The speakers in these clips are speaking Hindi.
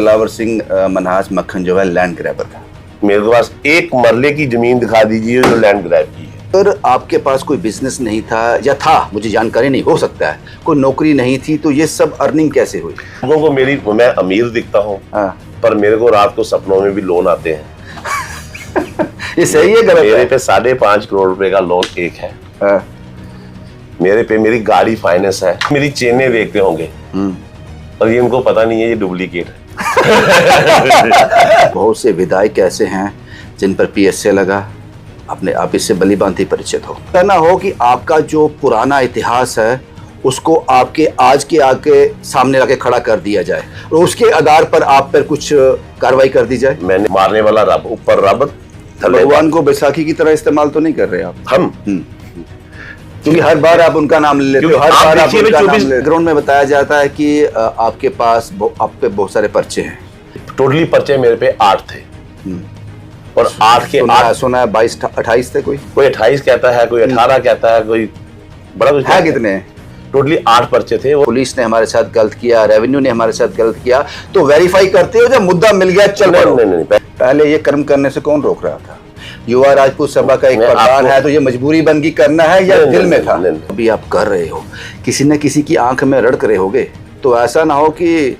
दिलावर सिंह मनहास मक्खन जो है लैंड ग्रैबर था। मेरे पास एक मरले की जमीन दिखा दीजिए जो लैंड ग्रैब की है। अगर आपके पास कोई बिजनेस नहीं था या था, मुझे जानकारी नहीं, हो सकता है कोई नौकरी नहीं थी, तो ये सब अर्निंग कैसे हुई? लोगों को मैं अमीर दिखता हूँ, पर मेरे को रात को सपनों में भी लोन आते हैं। ये सही है गलत? मेरे पे 5.5 करोड़ रुपए का लोन एक है। मेरे पे मेरी गाड़ी फाइनेंस है, मेरी चेनें देखते होंगे और ये उनको पता नहीं है ये डुप्लीकेट है। बहुत से विधायक ऐसे हैं जिन पर PSA लगा, अपने आप इससे भली भांति परिचित हो। कहना हो कि आपका जो पुराना इतिहास है उसको आपके आज के आके सामने लाके खड़ा कर दिया जाए और उसके आधार पर आप पर कुछ कार्रवाई कर दी जाए। मैंने मारने वाला रब, ऊपर रब, भगवान को बैसाखी की तरह इस्तेमाल तो नहीं कर रहे आप? हम क्योंकि हर बार आप उनका नाम ले लेते हो, हर बार आप उनका नाम ले। ग्राउंड में बताया जाता है कि आपके पास आप पे बहुत सारे पर्चे हैं। टोटली पर्चे मेरे पे 8 थे और 8 के 8 सुना है 22-28 थे। कोई 28 कहता है, कोई 18 कहता है, कोई बड़ा कुछ है। कितने? टोटली 8 पर्चे थे। पुलिस ने हमारे साथ गलत किया, रेवेन्यू ने हमारे साथ गलत किया, तो वेरीफाई करते हो जब मुद्दा मिल गया चल पड़ो। नहीं, पहले ये कर्म करने से कौन रोक रहा था? युवा राजपूत सभा का एक प्रधान है तो ये मजबूरी बन गई करना है या दिल में था? अभी आप कर रहे हो, किसी न किसी की आंख में रड़क रहे होगे, तो ऐसा ना हो कि,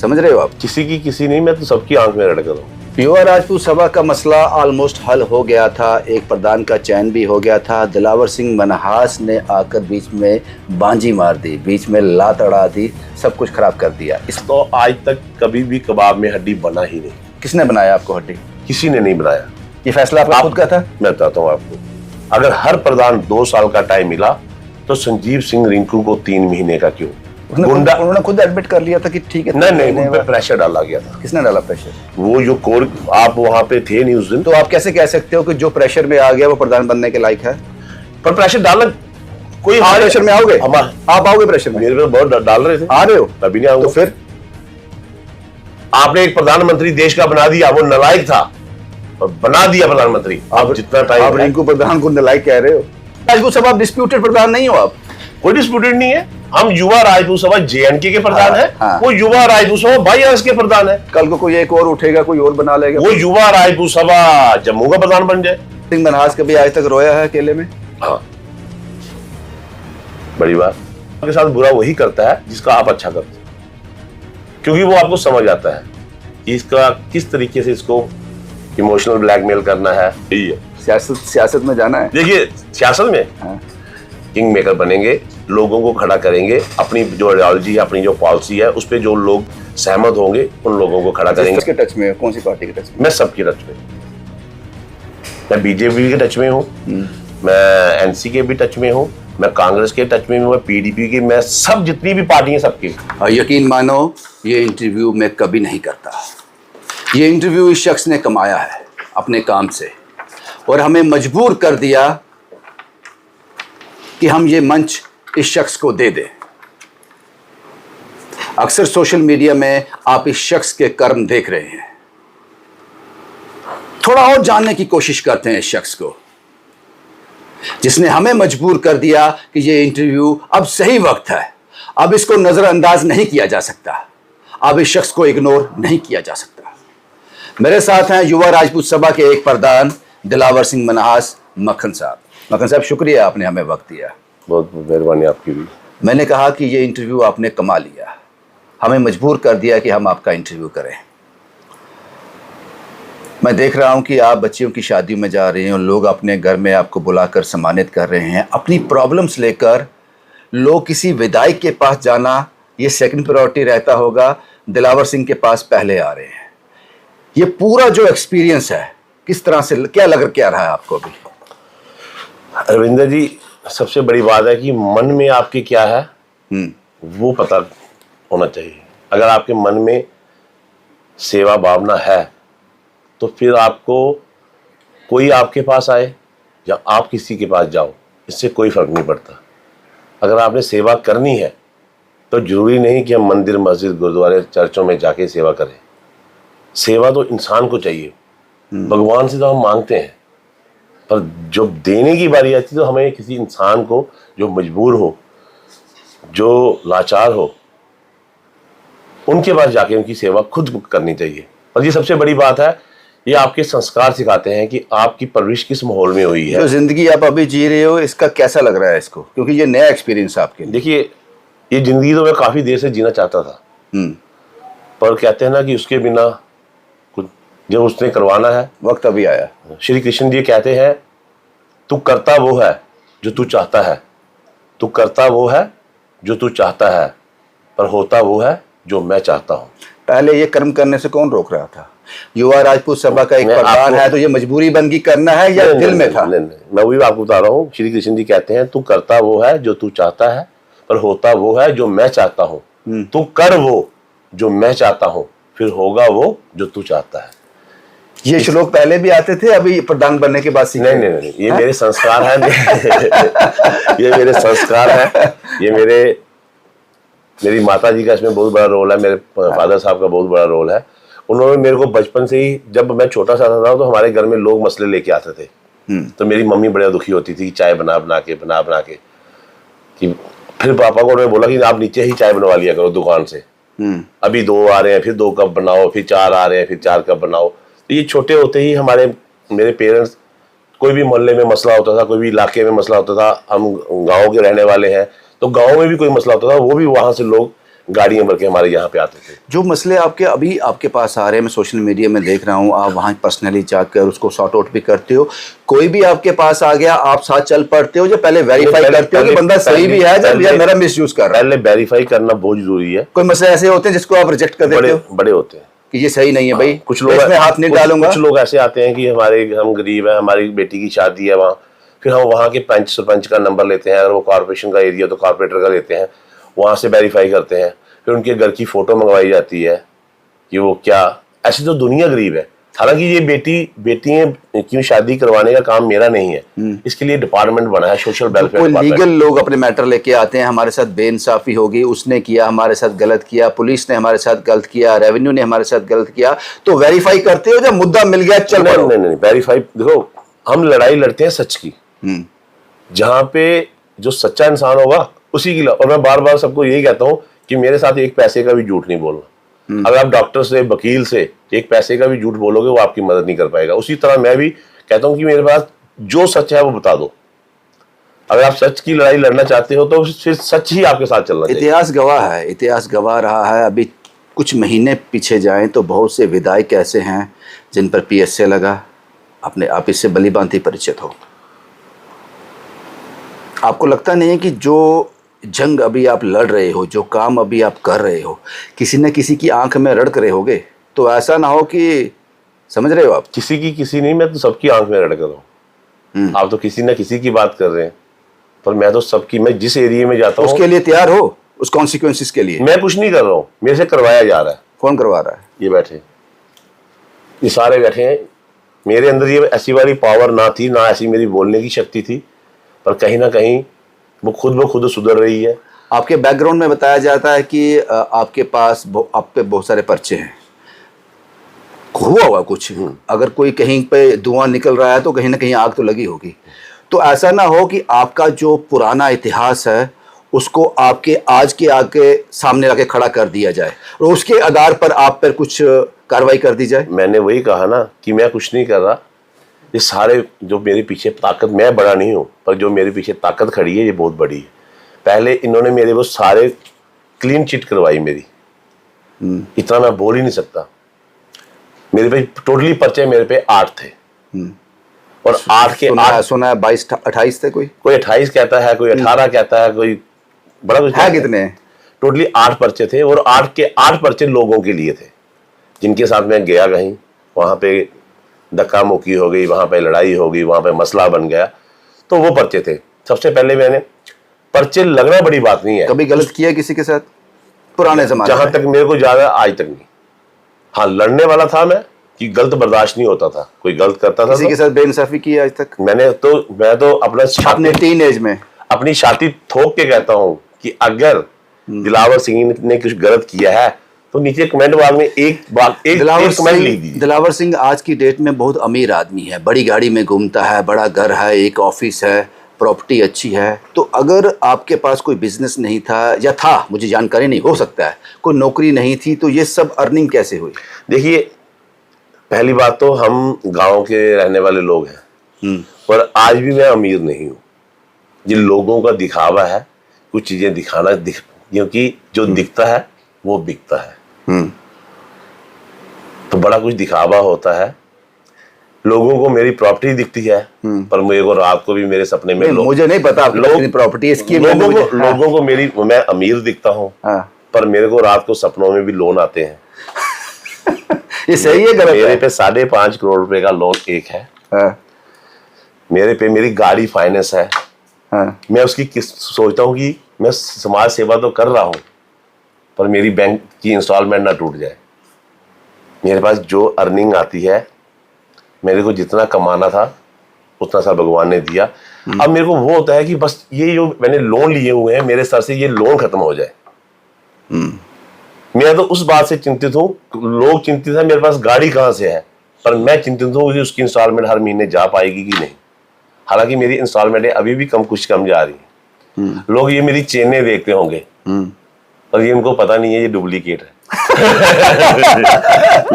समझ रहे हो आप? किसी नहीं, मैं तो सबकी आंख में रड़क रहा हूं। युवा राजपूत सभा का मसला ऑलमोस्ट हल हो गया था, एक प्रधान का चयन भी हो गया था। दिलावर सिंह मनहास ने आकर बीच में बांजी मार दी, बीच में लात अड़ा दी, सब कुछ खराब कर दिया। तो आज तक कभी भी कबाब में हड्डी बना ही नहीं। किसने बनाया आपको हड्डी? किसी ने नहीं बनाया। ये फैसला आपका खुद का था? मैं बताता हूँ आपको, अगर हर प्रधान 2 साल का टाइम मिला तो संजीव सिंह रिंकू को 3 महीने का क्यों? उन्होंने खुद एडमिट कर लिया था कि ठीक है। नहीं, उन पे प्रेशर डाला गया था। किसने डाला प्रेशर? वो जो कोर, आप वहां पे थे नहीं उस दिन। तो आप कैसे कह सकते हो कि जो प्रेशर में आ गया वो प्रधान बनने के लायक है? पर प्रेशर डालना कोई, प्रेशर में आओगे? आप आओगे प्रेशर में? मेरे पे बहुत डाल रहे थे। आ रहे हो? तभी नहीं आऊंगा। तो फिर आपने एक प्रधानमंत्री देश का बना दिया, वो नालायक था और बना दिया प्रधानमंत्री। आप जितना टाइम, आप रिंकू प्रधान को नालायक कह रहे हो? राजपूत सभा डिस्प्यूटेड प्रधान नहीं हो आप? कोई डिस्प्यूटेड नहीं है। हम युवा राजपूत सभा JNK के प्रधान है, वो युवा राजपूत सभा बाईआरएस के प्रधान है। कल को कोई एक और उठेगा, कोई और बना लेगा, वो युवा राजपूत सभा जम्मू का प्रधान बन जाए। सिंह मनहास कभी आज तक रोया है अकेले में? हाँ, बड़ी बात। आपके साथ बुरा वही करता है जिसका आप अच्छा करते हैं, क्योंकि वो आपको समझ आता है कि इसका किस तरीके से इसको इमोशनल ब्लैकमेल करना है। यही है सियासत में जाना है। देखिए, सियासत में किंग मेकर बनेंगे, लोगों को खड़ा करेंगे, अपनी जो आइडियोलॉजी है, अपनी जो पॉलिसी है, उस पर जो लोग सहमत होंगे उन लोगों को खड़ा करेंगे। किसके टच में? कौन सी पार्टी के टच में? मैं सबके टच में। मैं BJP के टच में हूँ, मैं NC के भी टच में हूँ, मैं कांग्रेस के टच में हूँ, मैं PDP के, मैं सब जितनी भी पार्टी है सबकी। यकीन मानो ये इंटरव्यू मैं कभी नहीं करता। ये इंटरव्यू इस शख्स ने कमाया है अपने काम से और हमें मजबूर कर दिया कि हम ये मंच इस शख्स को दे दें। अक्सर सोशल मीडिया में आप इस शख्स के कर्म देख रहे हैं, थोड़ा और जानने की कोशिश करते हैं इस शख्स को, जिसने हमें मजबूर कर दिया कि ये इंटरव्यू अब सही वक्त है, अब इसको नजरअंदाज नहीं किया जा सकता, अब इस शख्स को इग्नोर नहीं किया जा सकता। मेरे साथ हैं युवा राजपूत सभा के एक प्रधान दिलावर सिंह मनहास मक्खन साहब। मक्खन साहब, शुक्रिया आपने हमें वक्त दिया। बहुत मेहरबानी आपकी भी। मैंने कहा कि ये इंटरव्यू आपने कमा लिया, हमें मजबूर कर दिया कि हम आपका इंटरव्यू करें। मैं देख रहा हूं कि आप बच्चियों की शादियों में जा रहे हैं और लोग अपने घर में आपको बुलाकर सम्मानित कर रहे हैं। अपनी प्रॉब्लम्स लेकर लोग किसी विधायक के पास जाना ये सेकंड प्रायोरिटी रहता होगा, दिलावर सिंह के पास पहले आ रहे हैं। ये पूरा जो एक्सपीरियंस है किस तरह से, क्या लग क्या रहा है आपको अभी? अरविंदर जी, सबसे बड़ी बात है कि मन में आपके क्या है वो पता होना चाहिए। अगर आपके मन में सेवा भावना है तो फिर आपको कोई आपके पास आए या आप किसी के पास जाओ, इससे कोई फर्क नहीं पड़ता। अगर आपने सेवा करनी है तो जरूरी नहीं कि हम मंदिर, मस्जिद, गुरुद्वारे, चर्चों में जाके सेवा करें। सेवा तो इंसान को चाहिए, भगवान से तो हम मांगते हैं, पर जब देने की बारी आती है तो हमें किसी इंसान को जो मजबूर हो, जो लाचार हो, उनके पास जाके उनकी सेवा खुद करनी चाहिए। और ये सबसे बड़ी बात है, ये आपके संस्कार सिखाते हैं कि आपकी परवरिश किस माहौल में हुई है। जो जिंदगी आप अभी जी रहे हो इसका कैसा लग रहा है इसको, क्योंकि ये नया एक्सपीरियंस आपके लिए। देखिए, ये जिंदगी तो मैं काफी देर से जीना चाहता था, पर कहते हैं ना कि उसके बिना कुछ जब उसने करवाना है, वक्त अभी आया। श्री कृष्ण जी कहते हैं, तू करता वो है जो तू चाहता है, तू करता वो है जो तू चाहता है, पर होता वो है जो मैं चाहता हूँ। पहले ये कर्म करने से कौन रोक रहा था? युवा राजपूत सभा का एक प्रधान है, तो ये मजबूरी बन गई करना है या दिल में था? नहीं, मैं वही आपको बता रहा हूँ। श्री कृष्ण जी कहते हैं, तू करता वो है जो तू चाहता है, पर होता वो है जो मैं चाहता हूँ। तू कर वो जो मैं चाहता हूँ, फिर होगा वो जो तू चाहता है। ये श्लोक पहले भी आते थे, अभी प्रधान बनने के बाद सीखे? नहीं, ये मेरे संस्कार है। ये मेरे संस्कार है। ये मेरी माता जी का इसमें बहुत बड़ा रोल है, मेरे फादर साहब का बहुत बड़ा रोल है। उन्होंने मेरे को बचपन से ही, जब मैं छोटा सा था तो हमारे घर में लोग मसले लेके आते थे, तो मेरी मम्मी बड़ा दुखी होती थी, चाय बना बना के कि फिर पापा को उन्होंने बोला कि आप नीचे ही चाय बनवा लिया करो दुकान से। अभी 2 आ रहे हैं, फिर 2 कप बनाओ, फिर 4 आ रहे हैं, फिर 4 कप बनाओ। तो ये छोटे होते ही मेरे पेरेंट्स, कोई भी मोहल्ले में मसला होता था, कोई भी इलाके में मसला होता था, हम गाँव के रहने वाले हैं, तो गाँव में भी कोई मसला होता था, वो भी वहाँ से लोग गाड़ियां भर के हमारे यहाँ पे आते थे। जो मसले अभी आपके पास आ रहे हैं, मैं सोशल मीडिया में देख रहा हूँ, आप वहाँ पर्सनली जाकर उसको सॉर्ट आउट भी करते हो। कोई भी आपके पास आ गया, आप साथ चल पड़ते हो, जो पहले वेरीफाई करते हो कि बंदा सही भी है या मेरा मिसयूज कर रहा है? पहले वेरीफाई करना बहुत जरूरी है। कोई मसले ऐसे होते हैं जिसको आप रिजेक्ट कर देते हो? बड़े होते हैं कि ये सही नहीं है भाई, कुछ लोग इसमें हाथ नहीं डालूंगा। कुछ लोग ऐसे आते हैं कि हम गरीब हैं, हमारी बेटी की शादी है वहाँ, फिर हम वहाँ के पंच सरपंच का नंबर लेते हैं, अगर वो कॉर्पोरेशन का एरिया तो कॉर्पोरेटर का लेते हैं, वहाँ से वेरीफाई करते हैं, फिर उनके घर की फोटो मंगवाई जाती है कि वो क्या। ऐसी तो दुनिया गरीब है। हालांकि ये बेटियां क्यों शादी करवाने का काम मेरा नहीं है, इसके लिए डिपार्टमेंट बना है, सोशल वेलफेयर डिपार्टमेंट। लीगल लोग अपने मैटर लेके आते हैं, हमारे साथ बेइंसाफी होगी, उसने किया हमारे साथ गलत किया, पुलिस ने हमारे साथ गलत किया, रेवेन्यू ने हमारे साथ गलत किया, तो वेरीफाई करते हो जब मुद्दा मिल गया चल पड़ो? नहीं, वेरीफाई देखो, हम लड़ाई लड़ते हैं सच की। जहां पे जो सच्चा इंसान होगा उसी की। और मैं बार बार सबको यही कहता हूँ कि मेरे साथ एक पैसे का भी झूठ नहीं बोलना। अगर आप डॉक्टर से, वकील से एक पैसे का भी झूठ बोलोगे, वो आपकी मदद नहीं कर पाएगा। उसी तरह मैं भी कहता हूँ कि मेरे पास जो सच है वो बता दो। अगर आप सच की लड़ाई लड़ना चाहते हो तो फिर सच ही आपके साथ चलना चाहिए। इतिहास गवाह रहा है। अभी कुछ महीने पीछे जाएं तो बहुत से विधायक ऐसे हैं जिन पर PSA लगा। आप इससे भली भांति परिचित हो। आपको लगता नहीं है कि जो जंग अभी आप लड़ रहे हो, जो काम अभी आप कर रहे हो, किसी न किसी की आंख में रड़क रहे होगे? तो ऐसा ना हो कि, समझ रहे हो आप? किसी नहीं, मैं तो सबकी आंख में रड़क रहा हूँ। आप तो किसी न किसी की बात कर रहे हैं, पर मैं तो सबकी, मैं जिस एरिया में जाता हूँ उसके लिए तैयार हो, उस कॉन्सिक्वेंसेस के लिए? मैं कुछ नहीं कर रहा हूँ, मेरे से करवाया जा रहा है। कौन करवा रहा है? ये सारे बैठे हैं। मेरे अंदर ये ऐसी वाली पावर ना थी, ना ऐसी मेरी बोलने की शक्ति थी, पर कहीं ना कहीं वो खुद सुधर रही है। आपके बैकग्राउंड में बताया जाता है कि आपके पास आप पे बहुत सारे पर्चे हैं। हुआ हुआ कुछ, अगर कोई कहीं पे धुआं निकल रहा है तो कहीं ना कहीं आग तो लगी होगी। तो ऐसा ना हो कि आपका जो पुराना इतिहास है उसको आपके आज के आगे सामने लाके खड़ा कर दिया जाए और उसके आधार पर आप पर कुछ कार्रवाई कर दी जाए। मैंने वही कहा ना कि मैं कुछ नहीं कर रहा। ये सारे जो मेरे पीछे ताकत, मैं बड़ा नहीं हूँ, पर जो मेरे पीछे ताकत खड़ी है ये बहुत बड़ी है। पहले इन्होंने मेरे वो सारे क्लीन चिट करवाई मेरी। इतना मैं बोल ही नहीं सकता। मेरे पे टोटली पर्चे मेरे पे 8 थे और 8 के 8 सुना है 22-28 थे। कोई 28 कहता है, कोई 18 कहता है, कोई बड़ा कुछ है। कितने? टोटली 8 पर्चे थे और 8 के 8 पर्चे लोगों के लिए थे जिनके साथ मैं गया कहीं, वहां पे धक्का मुक्की हो गई, वहां पे लड़ाई हो गई, वहां पे मसला बन गया, तो वो पर्चे थे। सबसे पहले मैंने, पर्चे लगना बड़ी बात नहीं है। कभी गलत किया किसी के साथ पुराने जमाने? जहां तक मेरे को ज्यादा आज तक नहीं। हाँ, लड़ने वाला था मैं कि गलत बर्दाश्त नहीं होता था। कोई गलत करता था किसी के साथ बेइंसाफी की आज तक? मैं तो अपने टीन एज में अपनी छाती ठोक के कहता हूं कि अगर दिलावर सिंह ने कुछ गलत किया है तो नीचे कमेंट बॉक्स में एक कमेंट लिख दीजिए। दिलावर सिंह आज की डेट में बहुत अमीर आदमी है, बड़ी गाड़ी में घूमता है, बड़ा घर है, एक ऑफिस है, प्रॉपर्टी अच्छी है, तो अगर आपके पास कोई बिजनेस नहीं था या था, मुझे जानकारी नहीं, हो सकता है कोई नौकरी नहीं थी, तो ये सब अर्निंग कैसे हुई? देखिए, पहली बात तो हम गांव के रहने वाले लोग हैं, पर आज भी मैं अमीर नहीं हूँ। जिन लोगों का दिखावा है, कुछ चीजें दिखाना क्योंकि जो दिखता है वो बिकता है। तो बड़ा कुछ दिखावा होता है। लोगों को मेरी प्रॉपर्टी दिखती है, पर मुझे को रात को भी मेरे सपने में मुझे नहीं पता प्रॉपर्टी इसकी। लोगों को मेरी, मैं अमीर दिखता हूँ, पर मेरे को रात को सपनों में भी लोन आते हैं। ये सही है गलत? मेरे पे 5.5 करोड़ रुपए का लोन एक है। मेरे पे मेरी गाड़ी फाइनेंस है। मैं उसकी सोचता हूँ कि मैं समाज सेवा तो कर रहा हूँ, पर मेरी बैंक की इंस्टॉलमेंट ना टूट जाए। मेरे पास जो अर्निंग आती है, मेरे को जितना कमाना था उतना सा भगवान ने दिया। अब मेरे को वो होता है कि बस ये जो मैंने लोन लिए हुए हैं, मेरे सर से ये लोन खत्म हो जाए। मैं तो उस बात से चिंतित हूँ। लोग चिंतित है मेरे पास गाड़ी कहाँ से है, पर मैं चिंतित हूँ कि उसकी इंस्टॉलमेंट हर महीने जा पाएगी कि नहीं। हालांकि मेरी इंस्टॉलमेंटें अभी भी कुछ कम जा रही हैं। लोग ये मेरी चेनें देखते होंगे, पर ये उनको पता नहीं है ये डुप्लीकेट है।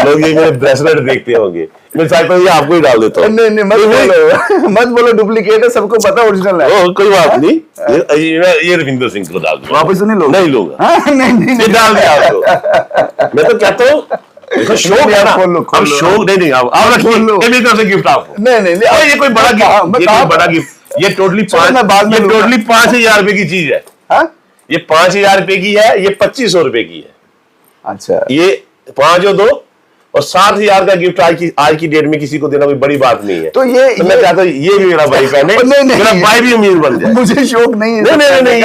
लोग ये मेरे ब्रेसलेट देखते होंगे, मैं चाहता हूँ ये आपको ही डाल देता हूँ। नहीं मत बोलो, मत बोलो डुप्लीकेट है, सबको पता ओरिजिनल है। कोई बात नहीं, ये रविंदर सिंह को डाल दूंगा। वापस नहीं नहीं लूंगा। नहीं डाल दिया आपको। मैं तो कहता हूँ शौक है ना, अब शौक नहीं आप रखिए, मेरी तरफ से गिफ्ट आपको। नहीं ये कोई बड़ा गिफ्ट, ये कोई बड़ा गिफ्ट, ये टोटली 5,000 रुपए की चीज है। ये 5,000 रुपए की है, ये 2,500 रुपए की है। अच्छा, ये 5 और 2 और 7,000 का गिफ्ट आज की डेट में किसी को देना कोई बड़ी बात नहीं है। तो मैं चाहता हूँ ये भी मेरा भाई पहने, मेरा भाई भी अमीर बन जाए। मुझे शौक नहीं है। नहीं,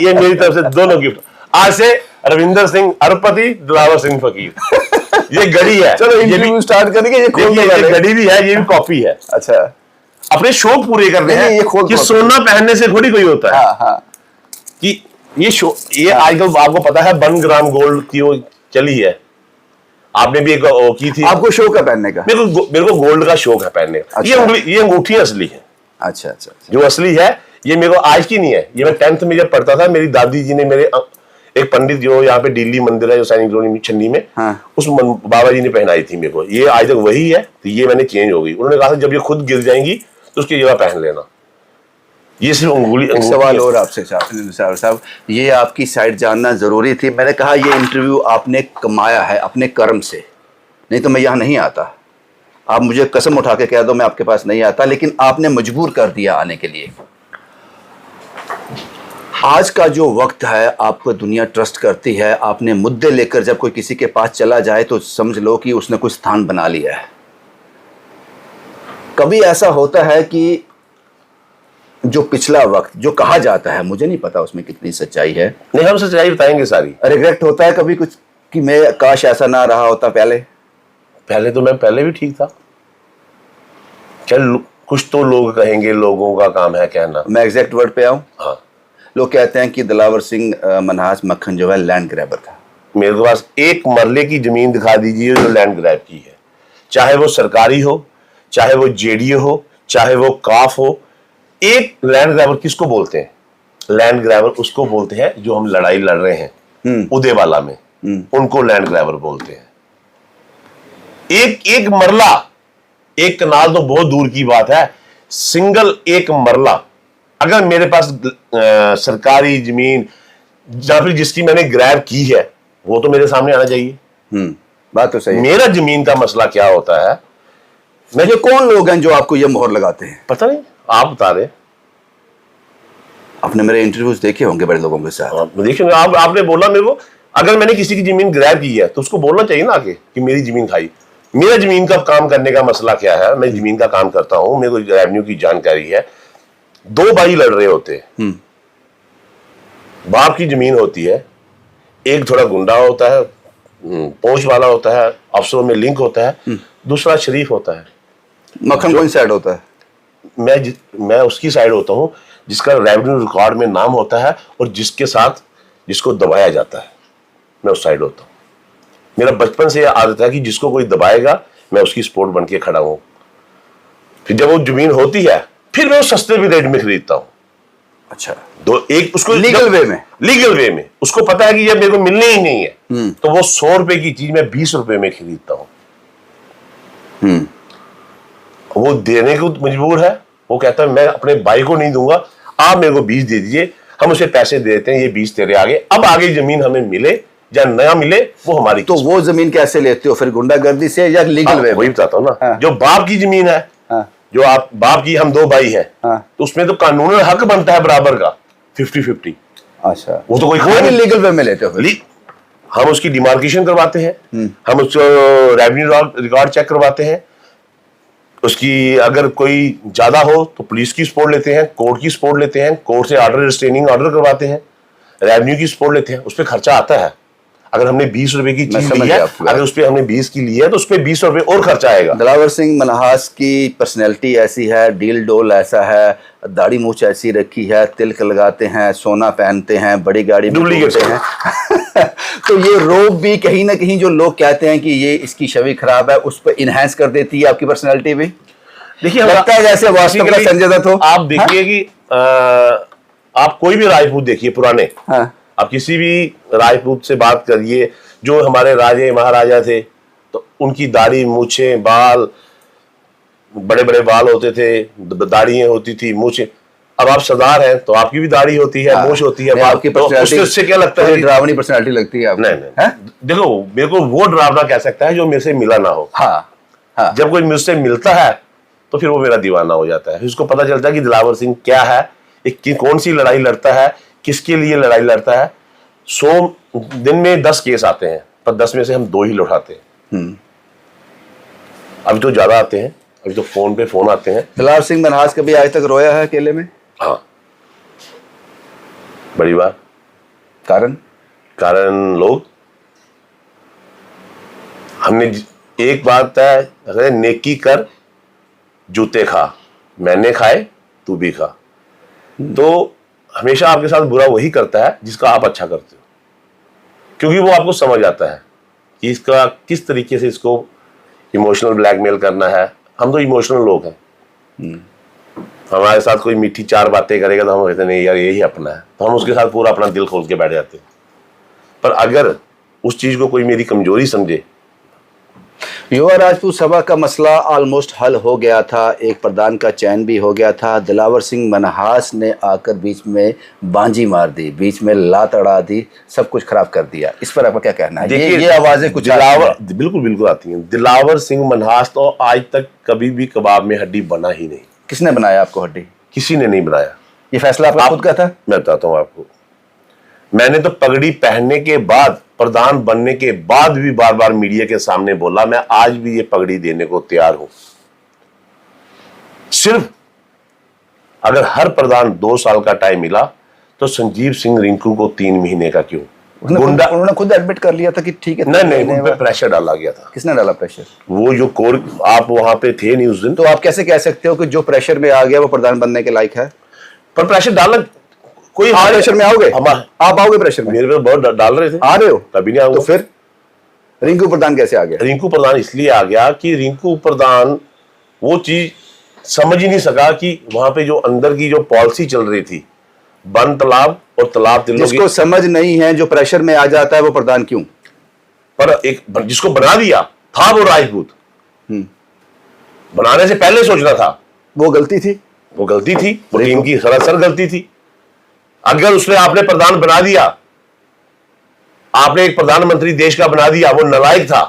ये मेरी तरफ से दोनों गिफ्ट। आज से रविंदर सिंह अरबपति, दिलावर सिंह फकीर। ये घड़ी है। चलो इंटरव्यू स्टार्ट करेंगे। ये घड़ी भी है, ये भी कॉपी है। अच्छा, अपने शौक पूरे करने हैं कि सोना पहनने से थोड़ी कोई होता है। कि ये आजकल आपको पता है 1 ग्राम गोल्ड की वो चली है। आपने भी एक की थी। आपको शौक है पहनने का? मेरे को गोल्ड का शौक है पहनने का। अच्छा। ये अंगूठी असली है। अच्छा, जो असली है, ये मेरे को आज की नहीं है। ये मैं 10th में जब पढ़ता था, मेरी दादी जी ने, मेरे एक पंडित जो यहाँ पे दिल्ली मंदिर है, जो सैनिक कॉलोनी छन्नी में, उस बाबा जी ने पहनाई थी मेरे को। ये आज तक वही है, तो ये मैंने चेंज हो गई। उन्होंने कहा था जब ये खुद गिर जाएंगी तो उसकी जगह पहन लेना। ये सिर्फ एक सवाल और आपसे साहब, ये आपकी साइड जानना जरूरी थी। मैंने कहा ये इंटरव्यू आपने कमाया है अपने कर्म से, नहीं तो मैं यहाँ नहीं आता। आप मुझे कसम उठा के कह दो मैं आपके पास नहीं आता, लेकिन आपने मजबूर कर दिया आने के लिए। आज का जो वक्त है, आपको दुनिया ट्रस्ट करती है। आपने मुद्दे लेकर जब कोई किसी के पास चला जाए तो समझ लो कि उसने कुछ स्थान बना लिया है। कभी ऐसा होता है कि जो पिछला वक्त जो कहा जाता है, मुझे नहीं पता उसमें कितनी सच्चाई है। नहीं, हम सच्चाई बताएंगे सारी। रिग्रेट होता है कभी कुछ कि मैं काश ऐसा ना रहा होता पहले तो मैं पहले भी ठीक था। चल, कुछ तो लोग कहेंगे, लोगों का काम है कहना। मैं एग्जैक्ट वर्ड पे आऊं? हाँ। लोग कहते हैं कि दिलावर सिंह मनहास मक्खन जो है लैंड ग्रैबर था। मेरे पास एक मरले की जमीन दिखा दीजिए जो लैंड ग्रैब की है, चाहे वो सरकारी हो, चाहे वो जेडीए हो, चाहे वो काफ हो। एक लैंड ग्रैबर किसको बोलते हैं? लैंड ग्रैबर उसको बोलते हैं जो हम लड़ाई लड़ रहे हैं उदेवाला में, उनको लैंड ग्रैबर बोलते हैं। एक मरला, एक कनाल तो बहुत दूर की बात है, सिंगल एक मरला अगर मेरे पास सरकारी जमीन या फिर जिसकी मैंने ग्रैब की है, वो तो मेरे सामने आना चाहिए। बात तो सही है। मेरा जमीन का मसला क्या होता है? मुझे कौन लोग हैं जो आपको ये मोहर लगाते हैं? पता नहीं, आप बता रहे। आपने मेरे इंटरव्यूज देखे होंगे बड़े लोगों के साथ। देखिए, आपने बोला मेरे को, अगर मैंने किसी की जमीन ग्रैब की है तो उसको बोलना चाहिए ना आगे कि मेरी जमीन खाई। मेरा जमीन का काम करने का मसला क्या है? मैं जमीन का काम करता हूं, मेरे को रेवेन्यू की जानकारी है। 2 भाई लड़ रहे होते हैं, बाप की जमीन होती है, एक थोड़ा गुंडा होता है, पहुंच वाला होता है, अफसरों में लिंक होता है, दूसरा शरीफ होता है। मक्खन कौन साइड होता है? मैं उसकी साइड होता हूं जिसका रेवेन्यू रिकॉर्ड में नाम होता है और जिसके साथ जिसको दबाया जाता है, मैं उस साइड होता हूं। मेरा बचपन से यह आदत है कि जिसको कोई दबाएगा मैं उसकी सपोर्ट बन के खड़ा हूं। फिर जब वो जमीन होती है, फिर मैं उस सस्ते भी रेट में खरीदता हूं। अच्छा, दो एक उसको लीगल वे में, लीगल वे में उसको पता है कि ये मेरे को मिलने ही नहीं है, तो वो 100 रुपए की चीज मैं 20 रुपए में खरीदता हूं। वो देने को मजबूर है, वो कहता है मैं अपने भाई को नहीं दूंगा, आप मेरे को 20 दे दीजिए, हम उसे पैसे दे देते हैं, ये 20 तेरे आगे, अब आगे जमीन हमें मिले या नया मिले वो हमारी। तो वो जमीन कैसे लेते हो फिर, गुंडागर्दी से या लीगल वे? वही बताता हूँ ना। हाँ। जो बाप की जमीन है, हाँ। जो आप बाप की, हम 2 भाई हैं, हाँ। तो उसमें तो कानूनन हक बनता है बराबर का 50-50। अच्छा, वो तो कोई वो भी लीगल वे में लेते हो फिर? हम उसकी डिमार्केशन करवाते हैं, हम उसको रेवेन्यू रिकॉर्ड चेक करवाते हैं, उसकी अगर कोई ज्यादा हो तो पुलिस की सपोर्ट लेते हैं, कोर्ट की सपोर्ट लेते हैं, कोर्ट से ऑर्डर रिस्ट्रेनिंग ऑर्डर करवाते हैं, रेवेन्यू की सपोर्ट लेते हैं, उस पर खर्चा आता है। अगर हमने 20 रुपए की चीज ली है, अगर उस पर हमने 20 की ली है तो उस पर 20 रुपए और खर्चा आएगा। दिलावर सिंह मनहास की पर्सनैलिटी ऐसी है, डील डोल ऐसा है, दाढ़ी मूछ ऐसी रखी है, तिलक लगाते हैं, सोना पहनते हैं, बड़ी गाड़ी में डुप्लीकेट हैं तो ये रोब भी कहीं ना कहीं जो लोग कहते हैं कि ये इसकी छवि खराब है, उस पर इनहेंस कर देती है आपकी पर्सनैलिटी भी। देखिए, लगता है जैसे वास्तव में संजय दत्त हो। आप देखिए कि आप कोई भी राजपूत देखिए पुराने, हाँ। आप किसी भी राजपूत से बात करिए, जो हमारे राजे महाराजा थे, तो उनकी दाढ़ी, मूछे, बाल, बड़े बड़े बाल होते थे, दाढ़ियां होती थी, मूछे। अब आप सरदार हैं तो आपकी भी दाढ़ी होती है, मूछ होती है, आपकी पर्सनैलिटी, तो उससे क्या लगता है? डरावनी पर्सनैलिटी लगती है आपको? नहीं, देखो, मेरे को वो डरावना कह सकता है जो मेरे से मिला ना हो। हाँ। जब कोई मुझसे मिलता है तो फिर वो मेरा दीवाना हो जाता है, उसको पता चलता है कि दिलावर सिंह क्या है, कौन सी लड़ाई लड़ता है, किसके लिए लड़ाई लड़ता है। 100 दिन में 10 केस आते हैं, पर 10 में से हम 2 ही लौटाते हैं। अभी तो ज्यादा आते हैं, अभी तो फोन पे फोन आते हैं। दिलावर सिंह मनहास कभी आज तक रोया है अकेले में? हाँ, बड़ी बात। कारण लोग, हमने एक बात है, अगर नेकी कर जूते खा, मैंने खाए तू भी खा। तो हमेशा आपके साथ बुरा वही करता है जिसका आप अच्छा करते हो, क्योंकि वो आपको समझ आता है कि इसका किस तरीके से इसको इमोशनल ब्लैकमेल करना है। हम तो इमोशनल लोग हैं, हमारे साथ कोई मीठी 4 बातें करेगा तो हम कहते नहीं यार यही अपना है, तो हम उसके साथ पूरा अपना दिल खोल के बैठ जाते हैं। पर अगर उस चीज को कोई मेरी कमजोरी समझे। युवा राजपूत सभा का मसला ऑलमोस्ट हल हो गया था, एक प्रधान का चयन भी हो गया था। दिलावर सिंह मनहास ने आकर बीच में बांजी मार दी, बीच में लात अड़ा दी, सब कुछ खराब कर दिया। इस पर आपका क्या कहना है? ये आवाजें कुछ बिल्कुल आती हैं। दिलावर सिंह मनहास तो आज तक कभी भी कबाब में हड्डी बना ही नहीं। किसने बनाया आपको हड्डी? किसी ने नहीं बनाया। ये फैसला आपका खुद का था? मैं बताता हूँ आपको, मैंने तो पगड़ी पहनने के बाद, प्रधान बनने के बाद भी बार बार मीडिया के सामने बोला, मैं आज भी ये पगड़ी देने को तैयार हूं। सिर्फ अगर हर प्रधान 2 साल का टाइम मिला तो संजीव सिंह रिंकू को 3 महीने का क्यों? उन्होंने खुद एडमिट कर लिया था कि ठीक है। नहीं, उन पे प्रेशर डाला गया था। किसने डाला प्रेशर? वो जो कोर, आप वहां पे थे नहीं उस दिन। तो आप कैसे कह सकते हो कि जो प्रेशर में आ गया वो प्रधान बनने के लायक है? पर प्रेशर डाला कोई, प्रेशर में आओगे? आप आओगे प्रेशर में? मेरे पे बहुत डाल रहे थे। आ रहे हो? कभी नहीं आऊंगा। तो फिर रिंकू प्रधान कैसे आ गया? रिंकू प्रधान इसलिए आ गया कि रिंकू प्रधान वो चीज समझ ही नहीं सका कि वहां पे जो अंदर की जो पॉलिसी चल रही थी, बन तालाब और तालाब तिल्लो, जिसको समझ नहीं है, जो प्रेशर में आ जाता है वो प्रधान क्यों? पर एक जिसको बना दिया था वो राजपूत, बनाने से पहले सोचना था। वो गलती थी, वो टीम की सरासर गलती थी। अगर उसने आपने प्रधान बना दिया, आपने एक प्रधानमंत्री देश का बना दिया, वो नालायक था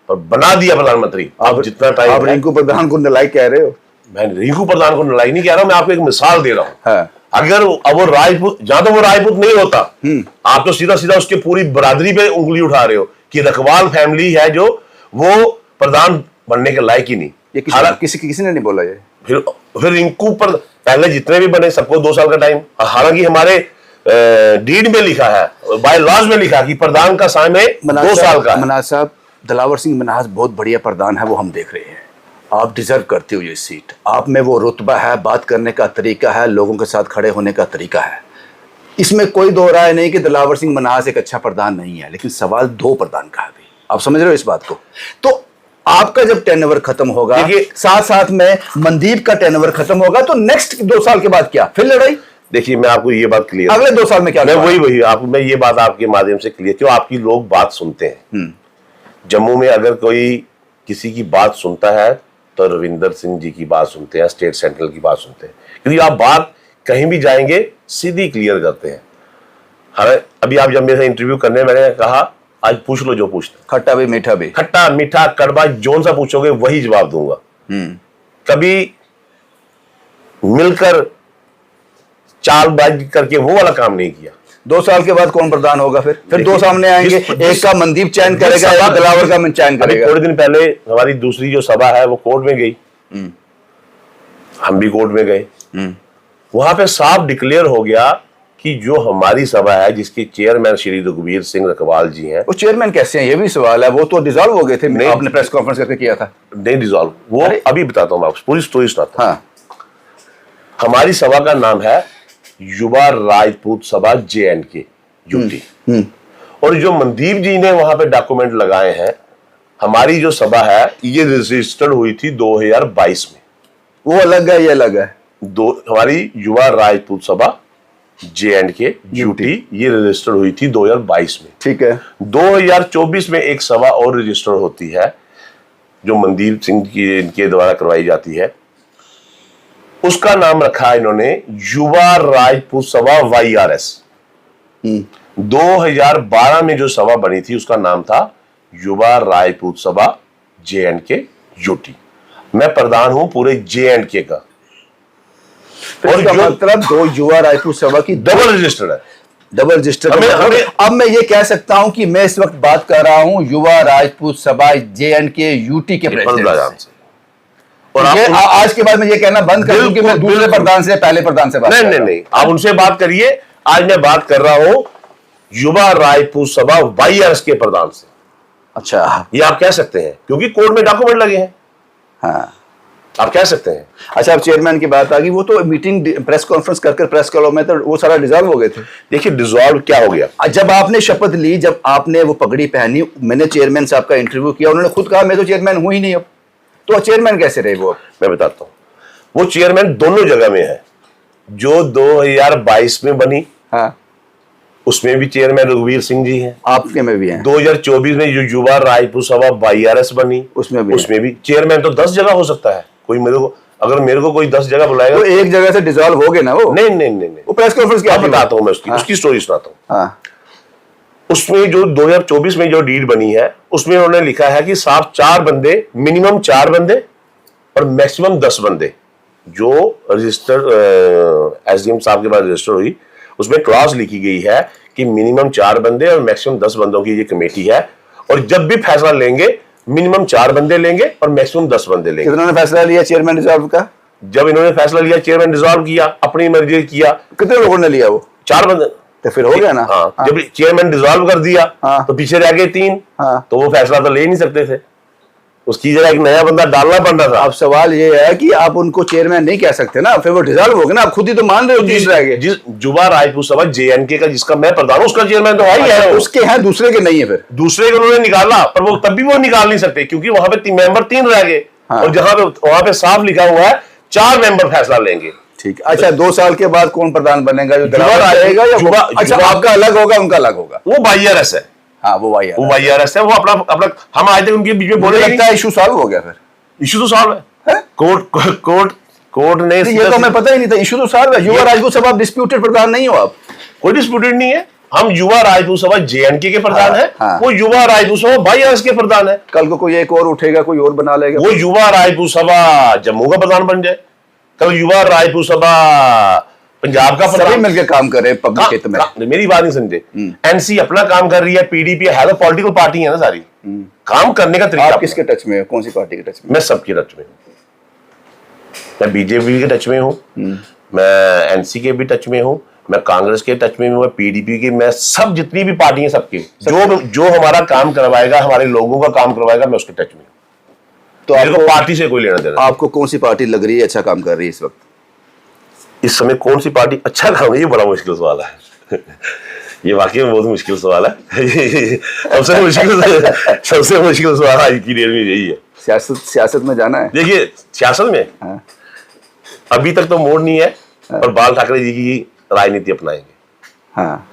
और बना दिया प्रधानमंत्री। आप जितना टाइम, आप रिंकू प्रधान को नालायक कह रहे हो? मैं रिंकू प्रधान को नालायक नहीं कह रहा हूं, मैं आपको एक मिसाल दे रहा हूं। हाँ। अगर वो राजपूत, जहां तो वो राजपूत नहीं होता, आप तो सीधा सीधा उसके पूरी बरादरी पे उंगली उठा रहे हो कि रखवाल फैमिली है जो वो प्रधान बनने के लायक ही नहीं। ये किसी ने नहीं बोला ये। फिर रिंकू पर पहले जितने भी बने सबको 2 साल का टाइम, हालांकि हमारे डीड में लिखा है, बाय लॉज में लिखा कि प्रधान का समय 2 साल का। मनाज साहब, दिलावर सिंह मनहास बहुत बढ़िया प्रधान है, वो हम देख रहे हैं। आप डिजर्व करते हो ये सीट, आप में वो रुतबा है, बात करने का तरीका है, लोगों के साथ खड़े होने का तरीका है, इसमें कोई दो राय नहीं कि दिलावर सिंह मनहास एक अच्छा प्रधान नहीं है। लेकिन सवाल 2 प्रधान का है, आप समझ रहे हो इस बात को? तो आपका जब टेनओवर खत्म होगा, साथ साथ में मनदीप का टेनओवर खत्म होगा, तो नेक्स्ट 2 साल के बाद क्या? फिर लड़ाई? देखिए मैं आपको ये बात क्लियर, अगले 2 साल में क्या मैं होगा? वही आपको मैं ये बात आपके माध्यम से क्लियर, क्यों आपकी लोग बात सुनते हैं। जम्मू में अगर कोई किसी की बात सुनता है तो रविंदर सिंह जी की बात सुनते हैं, स्टेट सेंट्रल की बात सुनते हैं, क्योंकि आप बात कहीं भी जाएंगे सीधी क्लियर करते हैं। हमें अभी आप जब मेरे से इंटरव्यू करने, मैंने कहा आज पूछ लो जो पूछना, खट्टा भी मीठा भी, खट्टा मीठा कड़वा जोन सा पूछोगे वही जवाब दूंगा। कभी मिलकर चालबाजी करके वो वाला काम नहीं किया। 2 साल के बाद कौन प्रधान होगा? फिर 2 सामने आएंगे, एक का मनदीप चयन करेगा, एक दिलावर का मन चयन करेगा। थोड़े दिन पहले हमारी दूसरी जो सभा है वो कोर्ट में गई, हम भी कोर्ट में गए। वहां पे साफ डिक्लेयर हो गया कि जो हमारी सभा है जिसके चेयरमैन श्री रघुवीर सिंह रखवाल जी हैं, वो चेयरमैन कैसे हैं ये भी सवाल है। वो तो डिसॉल्व हो गए थे, नहीं आपने प्रेस कॉन्फ्रेंस करके किया था। नहीं डिसॉल्व, वो अभी बताता हूँ मैं आपको पूरी स्टोरी सुनाता हूँ। हाँ, हमारी सभा का नाम है युवा राजपूत सभा JNK यूटी, और जो मनदीप जी ने वहां पे डॉक्यूमेंट लगाए हैं, हमारी जो सभा है ये रजिस्टर्ड हुई थी 2022 में। वो अलग है, ये अलग है। हमारी युवा राजपूत सभा JNK यूटी ये रजिस्टर्ड हुई थी 2022 में। ठीक है। 2024 में एक सभा और रजिस्टर होती है जो मनदीप सिंह की इनके द्वारा करवाई जाती है, उसका नाम रखा इन्होंने युवा राजपूत सभा YRS। 2012 में जो सभा बनी थी उसका नाम था युवा राजपूत सभा JNK यूटी। मैं प्रधान हूं पूरे JNK का, और जो मतलब 2 युवा राजपूत सभा की डबल रजिस्टर्ड है। Double register. अब मैं ये कह सकता हूं कि मैं इस वक्त बात कर रहा हूं युवा राजपूत सभा JNK यूटी के प्रेसिडेंट से। और आज के बाद मैं ये कहना बंद कर दूं कि मैं दूसरे प्रधान से पहले प्रधान से बात नहीं नहीं नहीं, आप उनसे बात करिए। आज मैं बात कर रहा हूं युवा राजपूत सभा YRS के प्रधान से। अच्छा, ये आप कह सकते हैं क्योंकि कोर्ट में डॉक्यूमेंट लगे हैं। हाँ, आप कह सकते हैं। अच्छा, अब चेयरमैन की बात आ गई, वो तो मीटिंग प्रेस कॉन्फ्रेंस करके प्रेस क्लब में तो वो सारा डिसॉल्व हो गए थे। देखिए डिसॉल्व क्या हो गया, जब आपने शपथ ली, जब आपने वो पगड़ी पहनी, मैंने चेयरमैन साहब का इंटरव्यू किया, उन्होंने खुद कहा मैं तो चेयरमैन हूं ही नहीं। अब तो चेयरमैन कैसे रहे वो? मैं बताता हूं। वो चेयरमैन दोनों जगह में है। जो 2022 में बनी, हाँ, उसमें भी चेयरमैन रघुवीर सिंह जी हैं, आपके में भी हैं। 2024 में जो युवा राजपूत सभा YRS बनी, उसमें भी चेयरमैन तो 10 जगह हो सकता है। कोई अगर मेरे को कोई 10 जगह बुलाएगा तो एक जगह से डिसॉल्व हो गए ना वो। नहीं नहीं नहीं, वो प्रेस कॉन्फ्रेंस क्या बताता हूं मैं उसकी स्टोरी सुनाता हूं। हाँ, उसमें जो 2024 में जो डीड बनी है उसमें उन्होंने लिखा है कि साफ 4 बंदे, मिनिमम 4 बंदे और मैक्सिमम 10 बंदे जो रजिस्टर SDM साहब के पास रजिस्टर हुई, उसमें क्लॉज लिखी गई है कि मिनिमम 4 बंदे और मैक्सिमम 10 बंदों की ये कमेटी है, और जब भी फैसला लेंगे मिनिमम 4 बंदे लेंगे और मैक्सिमम 10 बंदे लेंगे। कितनों ने फैसला लिया चेयरमैन डिसॉल्व का? जब इन्होंने फैसला लिया चेयरमैन डिसॉल्व किया, अपनी मर्जी किया। कितने लोगों ने लिया वो? 4 बंदे। तो फिर हो गया ना। हाँ, जब चेयरमैन डिसॉल्व कर दिया तो पीछे रह गए 3, तो वो फैसला तो ले नहीं सकते थे, उसकी जगह एक नया बंदा डालना पड़ रहा था। अब सवाल ये है कि आप उनको चेयरमैन नहीं कह सकते ना, फिर वो डिसॉल्व हो गया ना। आप खुद ही तो मान रहे हो 30 रह गए। जिस युवा राजपूत सभा JNK का जिसका मैं प्रधान हूं उसका चेयरमैन तो है ही है। उसके हैं, दूसरे के नहीं है। फिर दूसरे को उन्होंने निकाला, पर वो तब भी वो निकाल नहीं सकते क्योंकि वहां पे मेंबर 3 रह गए। और वहां पे साफ लिखा हुआ है 4 मेंबर फैसला लेंगे। ठीक। अच्छा, 2 साल के बाद कौन प्रधान बनेगा? जो रहेगा या अच्छा आपका अलग होगा, उनका अलग होगा? वो YRS है। हाँ, वो YRS है। वो अपना हम आज तक उनके बीच में बोले लगता है इशू सॉल्व हो गया। फिर इशू तो सॉल्व है। कोर्ट ने ये तो हमें पता ही नहीं था। इशू तो सॉल्व है। युवा राजपूत सभा डिस्प्यूटेड प्रधान नहीं हो आप। कोई डिस्प्यूटेड नहीं है। हम युवा राजपूत सभा JNK के प्रधान है। वो युवा राजपूत सभा YRS के प्रधान है। कल को कोई एक और उठेगा, कोई और बना लेगा। वो युवा राजपूत सभा जम्मू का प्रधान बन जाए, कल युवा राजपूत सभा पंजाब का सभी मिलकर काम कर रहे हैं पब्लिक हित में। मेरी बात नहीं समझे। NC अपना काम कर रही है, PDP है तो पॉलिटिकल पार्टी है ना सारी। काम करने का तरीका। आप किसके टच में हो? कौन सी पार्टी के टच में? मैं सबके टच में हूँ। मैं BJP के टच में हूँ, मैं NC के भी टच में हूँ, मैं कांग्रेस के टच में हूँ, मैं PDP के, मैं सब जितनी भी पार्टी है सबके, जो हमारा काम करवाएगा, हमारे लोगों का काम करवाएगा, मैं उसके टच में हूँ। तो आपको पार्टी से कोई लेना देना। आपको कौन सी पार्टी लग रही है अच्छा काम कर रही है इस वक्त? इस समय कौन सी पार्टी अच्छा काम है, ये बड़ा मुश्किल सवाल है। ये वाकई में बहुत मुश्किल सवाल है। सबसे मुश्किल सवाल आज की डेट में यही है। सियासत में जाना है। देखिए सियासत में अभी तक तो मोड़ नहीं है, और बाल ठाकरे जी की राजनीति अपनाएंगे। हाँ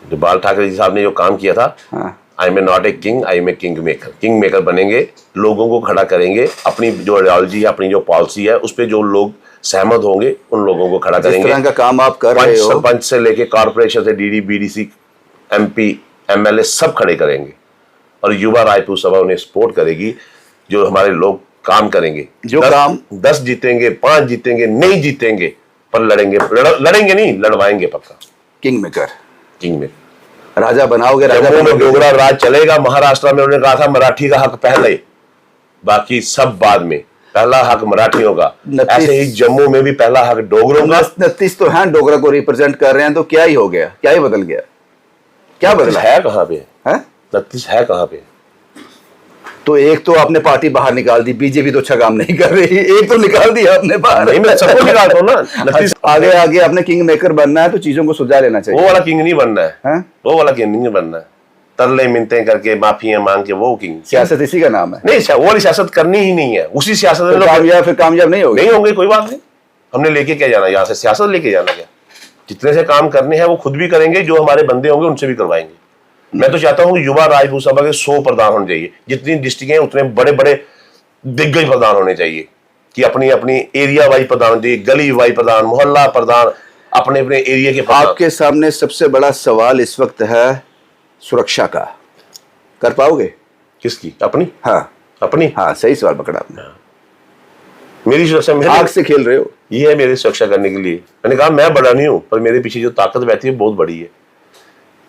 जो बाल ठाकरे जी साहब ने जो काम किया था, हाँ I am not a king, I am a king maker. King maker बनेंगे, लोगों को खड़ा करेंगे, अपनी जो आइडियोलॉजी है, अपनी जो पॉलिसी है, उस पर जो लोग सहमत होंगे उन लोगों को खड़ा जिस करेंगे। तरह का काम आप कर रहे हो, सरपंच से लेके कॉर्पोरेशन से डीडी, बीडीसी, एमपी, एमएलए सब खड़े करेंगे और युवा राजपूत सभा उन्हें सपोर्ट करेगी। जो हमारे लोग काम करेंगे, जो काम 10 जीतेंगे, 5 जीतेंगे, नहीं जीतेंगे, पर लड़ेंगे, लड़ेंगे नहीं, लड़वाएंगे पक्का। किंग मेकर, किंग में राजा बनाओगे, राजा जम्मू में बनोगे। डोगरा राज चलेगा। महाराष्ट्र में उन्होंने कहा था मराठी का हक पहले, बाकी सब बाद में। पहला हक मराठियों का, 29 ऐसे ही जम्मू में भी पहला हक डोगरों का। 29 तो हैं डोगरा को रिप्रेजेंट कर रहे हैं, तो क्या ही हो गया, क्या ही बदल गया, क्या बदला है कहाँ पे? है? 29 है कहाँ पे? तो एक तो आपने पार्टी बाहर निकाल दी, बीजेपी तो अच्छा काम नहीं कर रही, एक तो निकाल दिया आपने बाहर। नहीं, मैं सबको निकालता हूँ ना। 29 आगे आगे आपने किंग मेकर बनना है तो चीजों को सुलझा लेना वो चाहिए। वाला किंग नहीं बनना है, हैं? वो वाला किंग नहीं बनना है। तरले मिनते करके, माफियां मांग के, वो किंग सियासत इसी का नाम है। नहीं। वो वाली सियासत करनी ही नहीं है। उसी सियासत में फिर लोग कामयाब नहीं होगी। नहीं होंगे, कोई बात नहीं। हमने लेके क्या जाना यहाँ से? सियासत लेके जाना क्या? जितने से काम करने हैं वो खुद भी करेंगे, जो हमारे बंदे होंगे उनसे भी करवाएंगे। मैं तो चाहता हूँ युवा राजपूत सभा के 100 प्रधान होने चाहिए। जितनी डिस्ट्रिक्ट हैं उतने बड़े बड़े दिग्गज प्रधान होने चाहिए, कि अपनी अपनी एरिया वाइज प्रधान चाहिए, गली वाइज प्रधान, मोहल्ला प्रधान, अपने अपने एरिया के प्रधान। आपके सामने सबसे बड़ा सवाल इस वक्त है सुरक्षा का, कर पाओगे? किसकी? अपनी? हाँ अपनी? हाँ, सही सवाल पकड़ा आपने। मेरी सुरक्षा, मेरे आग से खेल रहे हो। ये है मेरी सुरक्षा करने के लिए। मैंने कहा मैं बड़ा नहीं हूं, पर मेरे पीछे जो ताकत बैठी है बहुत बड़ी है।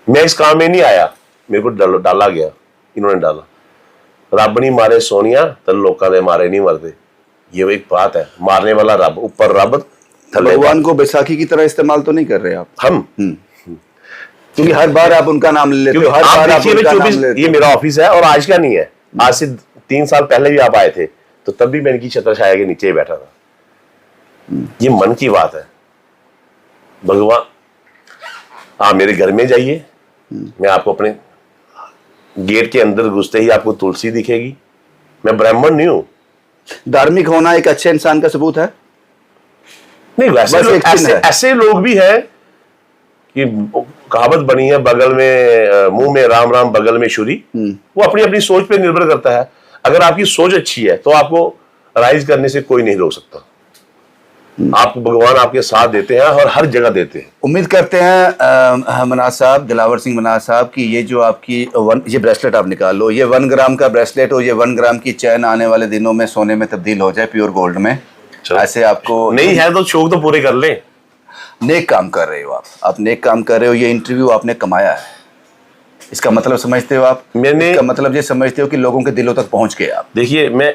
मैं इस काम में नहीं आया, मेरे को डाला गया, इन्होंने डाला। रब नहीं मारे सोनिया तो लोगों ने मारे नहीं मरते, ये एक बात है। मारने वाला रब, ऊपर रब, थल्ले भगवान को बैसाखी की तरह इस्तेमाल तो नहीं कर रहे आप? हम। क्योंकि हर बार आप उनका नाम ले लेते हो, हर बार आप उनका नाम लेते ये मेरा ऑफिस है और आज का नहीं है, आज से 3 साल पहले भी आप आए थे तो तब भी मैं इनकी छत्र छाया के नीचे ही बैठा था। ये मन की बात है। भगवान, आप मेरे घर में जाइए, मैं आपको अपने गेट के अंदर घुसते ही आपको तुलसी दिखेगी। मैं ब्राह्मण नहीं हूं। धार्मिक होना एक अच्छे इंसान का सबूत है? नहीं, वैसे बस एक चिन्ह है। ऐसे लोग भी हैं कि कहावत बनी है, बगल में मुंह में राम राम बगल में छुरी। वो अपनी अपनी सोच पे निर्भर करता है। अगर आपकी सोच अच्छी है तो आपको राइज करने से कोई नहीं रोक सकता। आपको भगवान आपके साथ देते हैं और हर जगह देते हैं। उम्मीद करते हैं मनाज साहब, दिलावर सिंह मनाज साहब, की ये जो आपकी ये ब्रेसलेट आप निकाल लो, ये 1 ग्राम का ब्रेसलेट और ये 1 ग्राम की चैन आने वाले दिनों में सोने में तब्दील हो जाए, प्योर गोल्ड में। ऐसे आपको नहीं है तो शौक तो पूरे कर ले। नेक काम कर रहे हो आप नेक काम कर रहे हो। ये इंटरव्यू आपने कमाया है, इसका मतलब समझते हो आप? इसका मतलब ये समझते हो कि लोगों के दिलों तक पहुंच गए आप? देखिए, मैं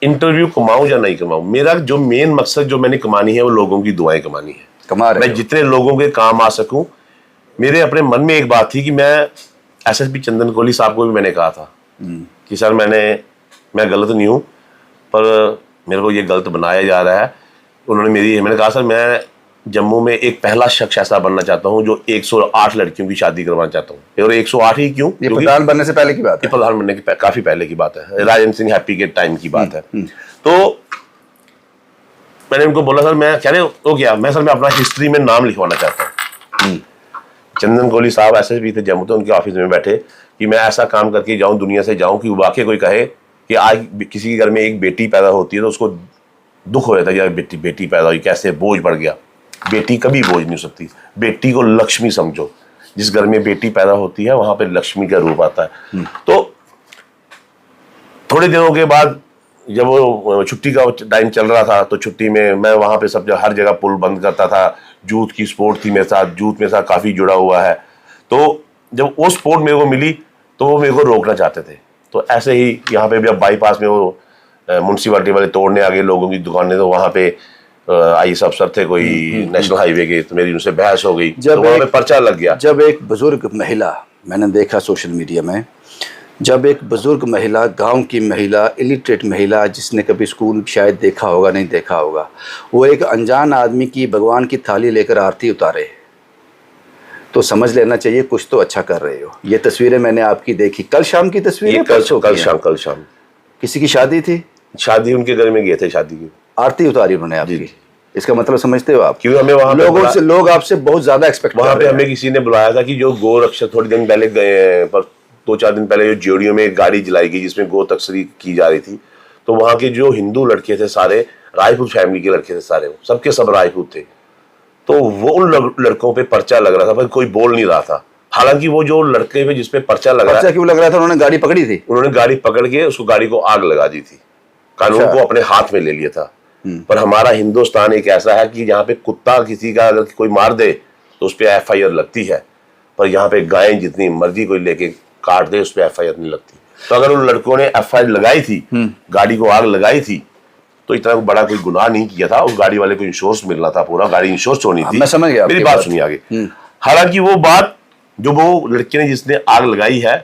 इंटरव्यू कमाऊं या नहीं कमाऊं, मेरा जो मेन मकसद जो मैंने कमानी है वो लोगों की दुआएं कमानी है। कमा रहे मैं हो। जितने लोगों के काम आ सकूं। मेरे अपने मन में एक बात थी कि मैं एसएसपी चंदन कोहली साहब को भी मैंने कहा था कि सर मैं गलत नहीं हूं, पर मेरे को ये गलत बनाया जा रहा है। मैंने कहा सर, मैं जम्मू में एक पहला शख्स ऐसा बनना चाहता हूं जो 108 लड़कियों की शादी करवाना चाहता हूं। और 108 ही क्यों? ये प्रधान बनने से पहले की बात है। प्रधान बनने की काफी पहले की बात है, राजेंद्र सिंह हैप्पी के टाइम की बात है। तो मैंने उनको बोला, सर मैं कह रहे हो क्या? मैं अपना हिस्ट्री में नाम लिखवाना चाहता हूँ। चंदन कोहली साहब एसएसपी थे जम्मू, तो उनके ऑफिस में बैठे कि मैं ऐसा काम करके जाऊं, दुनिया से जाऊं कि वाकई कोई कहे कि आज किसी के घर में एक बेटी पैदा होती है तो उसको दुख हो जाता है, यार बेटी पैदा हुई, कैसे बोझ बढ़ गया। बेटी कभी बोझ नहीं हो सकती। बेटी को लक्ष्मी समझो। जिस घर में बेटी पैदा होती है वहां पे लक्ष्मी का रूप आता है। तो थोड़े दिनों के बाद जब वो छुट्टी का टाइम चल रहा था तो छुट्टी में मैं वहां पे हर जगह पुल बंद करता था। जूत की स्पोर्ट थी मेरे साथ, जूत मेरे साथ काफी जुड़ा हुआ है। तो जब वो स्पोर्ट मेरे को मिली तो वो मेरे को रोकना चाहते थे। तो ऐसे ही यहाँ पे जब बाईपास में वो म्यूनसिपालिटी वाले तोड़ने आ गए लोगों की दुकानें, तो वहां पे आईएएस अफसर थे कोई नेशनल हाईवे के, तो मेरी उनसे बहस हो गई, तो वहां पे पर्चा लग गया। जब एक बुजुर्ग महिला, मैंने देखा सोशल मीडिया में, जब एक बुजुर्ग महिला, गांव की महिला, इलिटरेट महिला, जिसने कभी स्कूल शायद देखा होगा नहीं देखा होगा, वो एक अनजान आदमी की भगवान की थाली लेकर आरती उतारे, तो समझ लेना चाहिए कुछ तो अच्छा कर रहे हो। ये तस्वीरें मैंने आपकी देखी, कल शाम की तस्वीर, कल शाम किसी की शादी थी, शादी उनके घर में गए थे, शादी की आरती उतारी उन्होंने आपकी। इसका मतलब समझते हो आप? क्योंकि हमें वहां लोग आपसे बहुत ज्यादा एक्सपेक्ट वहां पे हमें किसी ने बुलाया था कि जो गो रक्षक थोड़ी दिन पहले गए, पर 2-4 दिन पहले जो जेडीओ में एक गाड़ी जलाई गई जिसमें गो तस्करी की जा रही थी, तो वहां के जो हिंदू लड़के थे सारे राजपूत फैमिली के लड़के थे, सारे वो सबके सब राजपूत थे, तो वो उन लड़कों पे पर्चा लग रहा था पर कोई बोल नहीं रहा था। हालांकि वो जो लड़के पे जिसपे पर्चा लग रहा, क्यों लग रहा था? उन्होंने गाड़ी पकड़ी थी, उन्होंने गाड़ी पकड़ के उसको गाड़ी को आग लगा दी थी, कानून को अपने हाथ में ले लिया था। पर हमारा हिंदुस्तान एक ऐसा है कि यहाँ पे कुत्ता किसी का अगर कोई मार दे तो उस पर एफआईआर लगती है, पर यहाँ पे गाय जितनी मर्जी कोई लेके काट दे उस पर एफआईआर नहीं लगती। तो अगर उन लड़कों ने एफआईआर लगाई थी, गाड़ी को आग लगाई थी, तो इतना बड़ा कोई गुनाह नहीं किया था। उस गाड़ी वाले को इंश्योरेंस मिलना था, पूरा गाड़ी इंश्योरेंस होनी थी। मैं समझ गया, मेरी बात सुनिए आगे। हालांकि वो बात जो वो लड़के ने जिसने आग लगाई है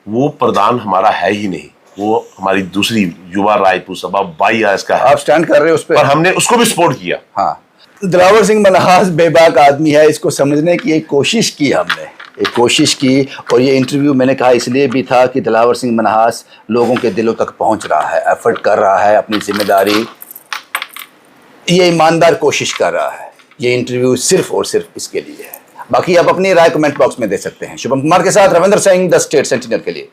वो प्रधान हमारा है ही नहीं, वो हमारी दूसरी युवा राजपूत सभा 22 का है। आप स्टैंड कर रहे हो उस पर? हमने उसको भी सपोर्ट किया। हाँ, दिलावर सिंह मनहास बेबाक आदमी है, इसको समझने की एक कोशिश की हमने, एक कोशिश की। और ये इंटरव्यू मैंने कहा इसलिए भी था कि दिलावर सिंह मनहास लोगों के दिलों तक पहुंच रहा है, एफर्ट कर रहा है, अपनी जिम्मेदारी, ये ईमानदार कोशिश कर रहा है। ये इंटरव्यू सिर्फ और सिर्फ इसके लिए है। बाकी आप अपनी राय कमेंट बॉक्स में दे सकते हैं। शुभम कुमार के साथ Ravindra Singh, the state sentinel के लिए।